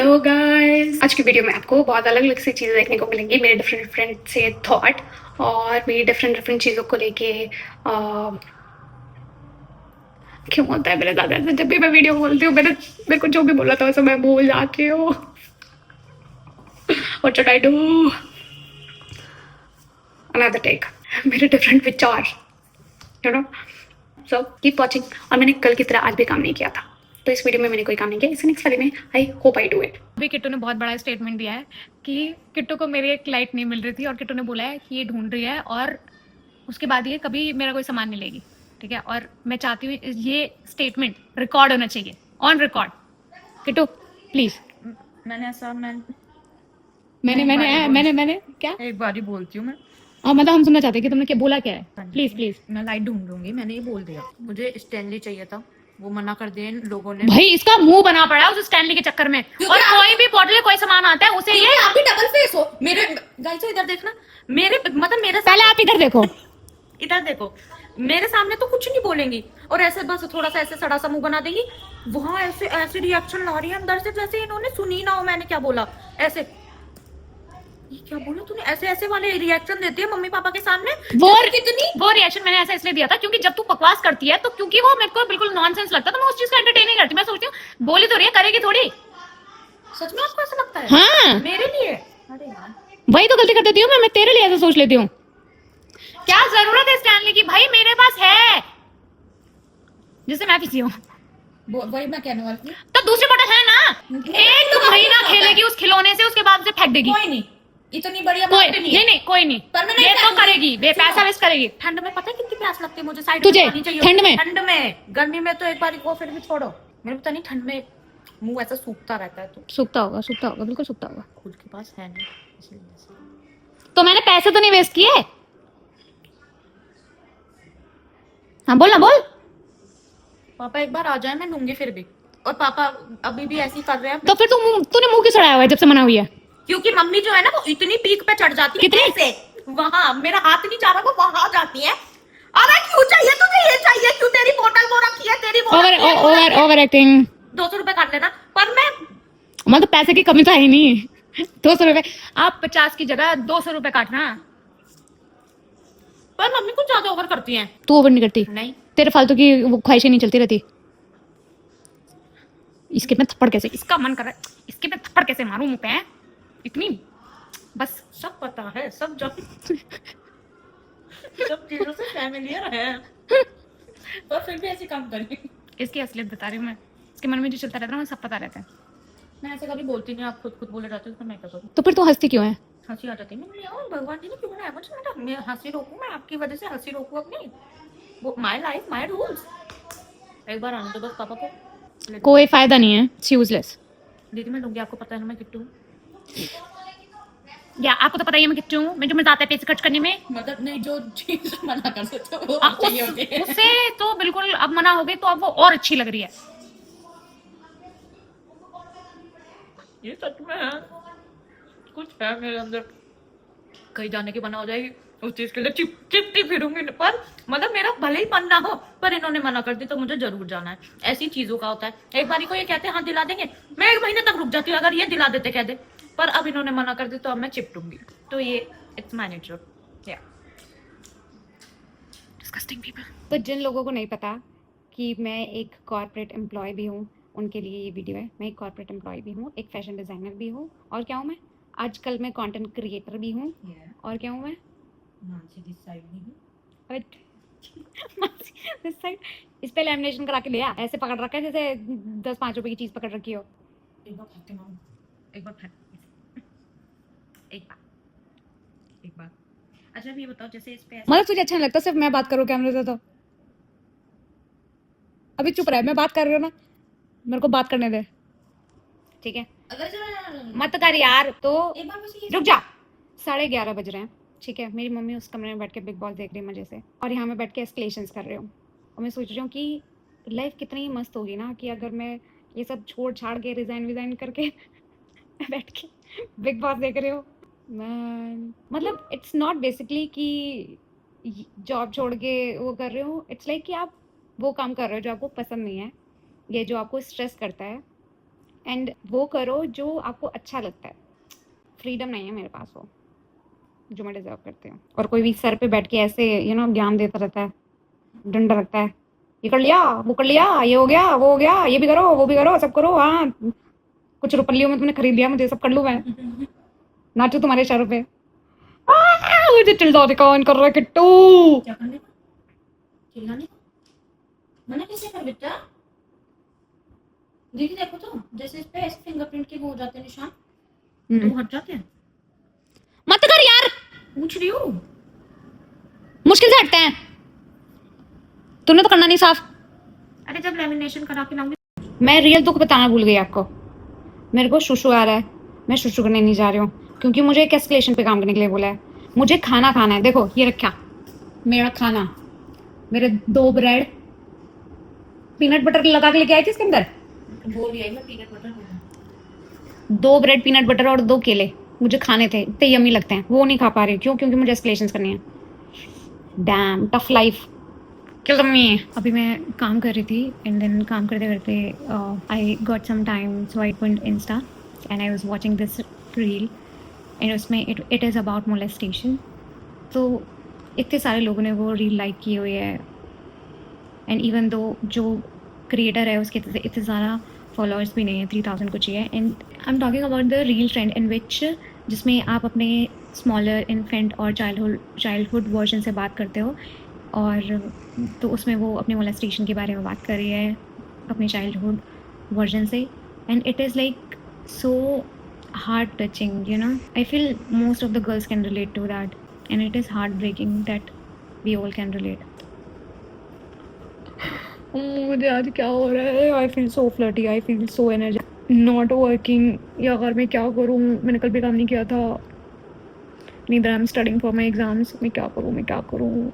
Hello guys, आज की video में आपको बहुत अलग अलग सी चीज़ें देखने को मिलेंगी, मेरे डिफरेंट डिफरेंट से थॉट और मेरी डिफरेंट डिफरेंट चीज़ों को लेके क्यों होता है मेरे ज़्यादा जब भी मैं वीडियो बोलती हूँ मेरे को जो भी बोला था वैसे मैं भूल जाती हूँ। What should I do? Another take. मेरे डिफरेंट विचार, you know. So keep watching. और मैंने कल की तरह आज भी काम नहीं किया था, तो इस वीडियो में मैंने कोई काम नहीं किया। इस नेक्स्ट वाले में I hope I do it. अभी किट्टू ने बहुत बड़ा स्टेटमेंट दिया है कि किट्टू को मेरी एक लाइट नहीं मिल रही थी और किट्टू ने बोला है कि ये ढूंढ रही है और उसके बाद ये कभी मेरा कोई सामान नहीं लेगी, ठीक है। और मैं चाहती हूँ ये स्टेटमेंट रिकॉर्ड होना चाहिए, ऑन रिकॉर्ड। किट्टू प्लीज। मैंने ऐसा मैंने क्या एक बार ही बोलती हूँ मैं। मतलब हम सुनना चाहते हैं कि तुमने क्या बोला, क्या है। Please please. मैं लाइट ढूंढ लूंगी, मैंने ये बोल दिया। मुझे स्टैनली चाहिए था, वो मना कर दिया इन लोगों ने। भाई इसका मुंह बना पड़ा है उस स्टैनली के चक्कर में। और कोई भी बॉटल कोई सामान आता है उसे ये आप भी डबल फेस हो। मेरे गाइस इधर देखना, मेरे मतलब मेरे पहले आप इधर देखो, इधर देखो। मेरे सामने तो कुछ नहीं बोलेंगी और ऐसे बस थोड़ा सा ऐसे सड़ा सा मुंह बना देंगी। वहां ऐसे ऐसे रिएक्शन ला रही है अंदर से, जैसे इन्होंने सुनी ना हो मैंने क्या बोला। ऐसे ये क्या बोला तूने, ऐसे ऐसे वाले रिएक्शन देती है मम्मी पापा के सामने। वो रिएक्शन मैंने ऐसा इसलिए दिया था क्योंकि जब तू बकवास करती है तो क्योंकि वो मेरे को बिल्कुल नॉनसेंस लगता है तो मैं उस चीज को एंटरटेन नहीं करती। मैं सोचती हूँ बोली तो रही है, करेगी थोड़ी। सच में आपको ऐसा लगता है? हाँ मेरे लिए अरे यार, वही तो गलती कर देती हूँ मैं तेरे लिए ऐसा सोच लेती हूँ। क्या जरूरत है स्टैनली की? भाई मेरे पास है जिससे मैं किसी हूँ, वही मैं कहने वाली थी। तो दूसरी बोतल है ना। एक महीना खेलेगी उस खिलौने से, उसके बाद उसे फेंक देगी। कोई नहीं, इतनी बढ़िया कोई बात नहीं, कोई नहीं। पर मैं नहीं ये तो फेंकूंगी। करेगी, पैसा वेस्ट करेगी। ठंड में पता है कितनी प्यास लगती है मुझे, साइड तुझे? में पानी चाहिए ठंड में? ठंड में, गर्मी में तो एक बार को फिर भी छोड़ो। मेरे पता नहीं ठंड में मुंह ऐसा सूखता रहता है, तो सूखता होगा बिल्कुल सूखता होगा। खुद के पास है नहीं इसलिए। तो मैंने पैसे तो नहीं वेस्ट किए। हाँ बोल ना, बोल। पापा एक बार आ जाए मैं लूंगी फिर भी, और पापा अभी भी ऐसे ही कर रहे हैं। तो फिर तूने मुंह क्यों सड़ाया हुआ है जब से मना हुई है? क्योंकि मम्मी जो है ना वो इतनी पीक पे चढ़ जाती है। कितनी? ऐसे वहां मेरा हाथ नहीं जा रहा, वो वहां जाती है। अरे क्यों चाहिए तुझे, ये चाहिए क्यों, तेरी बोतल वो रखी है, तेरी ओवर एक्टिंग। 200 रुपए काट लेना। पर मैं मतलब पैसे की कमी तो है ही नहीं। 200 रुपए, आप 50 की जगह 200 रुपए काटना। पर मम्मी कुछ ज्यादा ओवर करती हैं। तू ओवर नहीं करती? नहीं, तेरे फालतू की वो ख्वाहिशें नहीं चलती रहती। इसके मैं थप्पड़ कैसे, इसका मन कर रहा है इसके मैं थप्पड़ कैसे मारूं मुंह पे? इतनी बस सब पता है, सब जब सब चीजों से फैमिलियर है, पर फिर भी ऐसे काम करें। इसकी असलियत बता रही हूँ मैं। इसके मन में जो चलता रहता है ना सब पता रहता है। मैं ऐसे कभी बोलती नहीं, आप खुद बोले जाते हो तो मैं क्या करूं। तो फिर तू हंसती क्यों है? हंसी आ जाती है। मैं यार भगवान जी ने क्यों बनाया मुझे, मैं हंसी रोकूं, मैं आपकी वजह से हंसी रोकूं अपनी। वो माय लाइफ माय रूल्स। एक बार आने दो बस पापा को। कोई फायदा नहीं है, इट्स यूजलेस। दीदी मैं लूंगी, आपको पता है ना मैं किट्टू हूं। या आपको तो पता ही है मैं कितनी हूँ, मैं जो मजा आता है पैसे खर्च करने में। मतलब नहीं, जो चीज मना कर सकते हो वो अब चाहिए होती है। उससे तो बिल्कुल अब मना हो गई तो अब वो और अच्छी लग रही है। ये सच में है, कुछ है मेरे अंदर। कहीं जाने की मना हो जाएगी उस चीज के लिए चिपती फिरूंगी। पर मतलब मेरा भले ही मन ना हो, पर इन्होंने मना कर दी तो मुझे जरूर जाना है। ऐसी चीजों का होता है। एक बारी को ये कहते हैं हाँ दिला देंगे, मैं 1 महीने तक रुक जाती हूँ अगर ये दिला देते कहते। पर अब इन्होंने मना कर दी तो अब मैं चिपटूंगी। तो ये इट्स माय नेचर। या डिस्गस्टिंग पीपल। तो जिन लोगों को नहीं पता कि मैं एक कॉर्पोरेट एम्प्लॉय भी हूँ, उनके लिए ये वीडियो है। मैं एक कॉर्पोरेट एम्प्लॉय भी हूँ, एक फैशन डिज़ाइनर भी हूँ, और क्या हूँ मैं आजकल? मैं कंटेंट क्रिएटर भी हूँ। और क्या हूँ मैं? बट दिस साइड इस पे लैमिनेशन करा के लिया, ऐसे पकड़ रखा है जैसे 10-5 रुपए की चीज़ पकड़ रखी हो। एक बार खाते मारो, एक बार एक बार। अच्छा ये बताओ, जैसे इस पे मतलब तुझे अच्छा नहीं लगता सिर्फ मैं बात करूँ कैमरे से? तो अभी चुप रहा है, मैं बात कर रही हूँ ना, मेरे को बात करने दे, ठीक है? अगर मत कर यार। तो एक बार बस ये रुक जा। 11:30 बज रहे हैं, ठीक है? मेरी मम्मी उस कमरे में बैठ के बिग बॉस देख रही है मजे से, और यहाँ मैं बैठ के एस्केलेशंस कर रही हूँ। और मैं सोच रही हूँ कि लाइफ कितनी मस्त होगी ना कि अगर मैं ये सब छोड़ छाड़ के रिजाइन करके बैठ के बिग बॉस देख रही हूँ। मतलब इट्स नॉट बेसिकली कि जॉब छोड़ के वो कर रहे हो। इट्स लाइक कि आप वो काम कर रहे हो जो आपको पसंद नहीं है, ये जो आपको स्ट्रेस करता है, एंड वो करो जो आपको अच्छा लगता है। फ्रीडम नहीं है मेरे पास वो, जो मैं डिज़र्व करती हूँ। और कोई भी सर पे बैठ के ऐसे ज्ञान देता रहता है, डंडा लगता है, ये कर लिया, वो कर लिया, ये हो गया, वो हो गया, ये भी करो, वो भी करो, सब करो। हाँ, कुछ रुपलियों में तुमने खरीद लिया, मुझे सब कर लूँ मैं, नाचू तुम्हारे इशारों पे। मुझे चिल्लाने का ऑन कर रहा है किट्टू। क्या करने का? चिल्लाने का? मना कैसे कर बेटा? दीदी देखो तो, जैसे इस पे ऐसे फिंगरप्रिंट के वो हो जाते हैं निशान, तो हट जाते हैं। मत कर यार, पूछ रही हूँ। मुश्किल से हटते हैं, तूने तो करना नहीं साफ। अरे जब लेमिनेशन करा के लाऊंगी। मैं रियल दुख बताना भूल गई आपको। मेरे को शुशु आ रहा है, मैं शुशु करने नहीं जा रही हूँ, क्योंकि मुझे एक एस्केलेशन पे काम करने के लिए बोला है। मुझे खाना खाना है। देखो ये रखा मेरा खाना, मेरे 2 ब्रेड, पीनट बटर लगा के लेके आई थी इसके अंदर, बोल दिया मैं पीनट बटर खाऊंगा। 2 ब्रेड पीनट बटर और 2 केले मुझे खाने थे, इतने यम्मी लगते हैं, वो नहीं खा पा रही। क्यों? क्योंकि मुझे एस्केलेशंस करनी है। डैम टफ लाइफ, किल मी। अभी मैं काम कर रही थी एंड देन काम करते करते I got some time, so I opened Insta and I was watching this reel and उसमें इट इज़ अबाउट मोलेस्टेशन। तो इतने सारे लोगों ने वो रील लाइक की हुई है एंड इवन दो जो क्रिएटर है उसके इतने ज़्यादा फॉलोअर्स भी नहीं है, 3000 कुछ ही है। And I am talking about the reel trend in which, जिसमें आप अपने स्मॉलर इन्फेंट और चाइल्डहुड वर्जन से बात करते हो, और तो उसमें वो अपने मोलेस्टेशन के बारे में बात कर रही है अपने चाइल्डहुड वर्जन से। And it is like so heart touching, I feel most of the girls can relate to that and it is heart breaking that we all can relate. मुझे आज क्या हो रहा है? I feel so flirty, I feel so energy not working. या अगर मैं क्या करूँ, मैंने कल भी काम नहीं किया था। Neither I am studying for my exams. मैं क्या करूँ?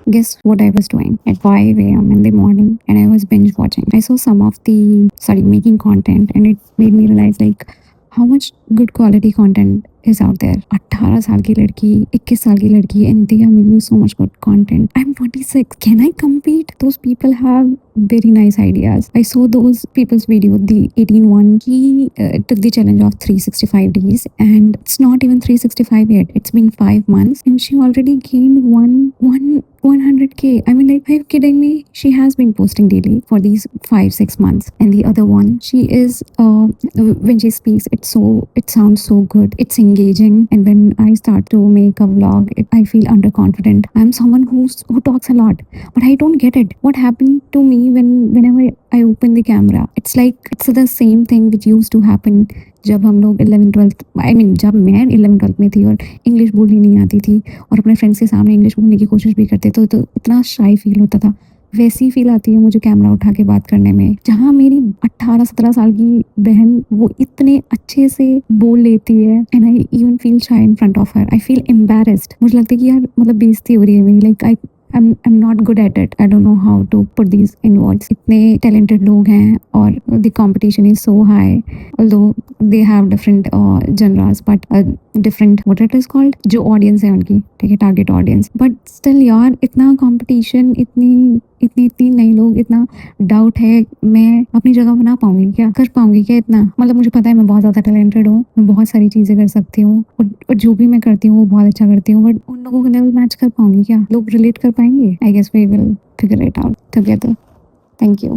Guess what I was doing at 5 a.m. in the morning, and I was binge watching. I saw some of the making content, and it made me realize like how much good quality content is out there. 18 साल की लड़की, 21 साल की लड़की, and they are making so much good content. I'm 26. Can I compete? Those people have very nice ideas. I saw those people's video. The 18 one, he took the challenge of 365 days, and it's not even 365 yet. It's been 5 months, and she already gained 100k. I mean, like, are you kidding me? She has been posting daily for these 5-6 months. And the other one, she is when she speaks, it sounds so good. It's engaging. And when I start to make a vlog, I feel underconfident. I'm someone who talks a lot, but I don't get it. What happened to me whenever I open the camera? It's like it's the same thing which used to happen जब हम लोग 11th-12th जब मैं 11th-12th में थी और English बोलनी नहीं आती थी और अपने फ्रेंड्स के सामने इंग्लिश बोलने की कोशिश भी करते तो इतना शाई फील होता था। वैसी फील आती है मुझे कैमरा उठा के बात करने में, जहाँ मेरी 18-17 साल की बहन वो इतने अच्छे से बोल लेती है एंड आई इवन फील शाई in front of her. I feel embarrassed. मुझे लगता है कि यार मतलब बेइज्जती हो रही है मेरी। Like I'm not good at it. I don't know how to put these in words. इतने talented लोग हैं और the competition is so high. Although they have different genres, but different what it is called, जो audience है उनकी, ठीक है, target audience. But still यार इतना competition, इतनी नए लोग, इतना doubt है मैं अपनी जगह बना पाऊंगी क्या, कर पाऊंगी क्या इतना? मतलब मुझे पता है मैं बहुत ज़्यादा talented हूँ, मैं बहुत सारी चीज़ें कर सकती हूँ और जो भी मैं करती हूँ वो बहुत अच्छा करती हूँ, बट उन लोगों के लेवल मैच कर पाऊंगी क्या? लोग रिलेट कर पाएंगे? I guess we will figure it out together. Thank you.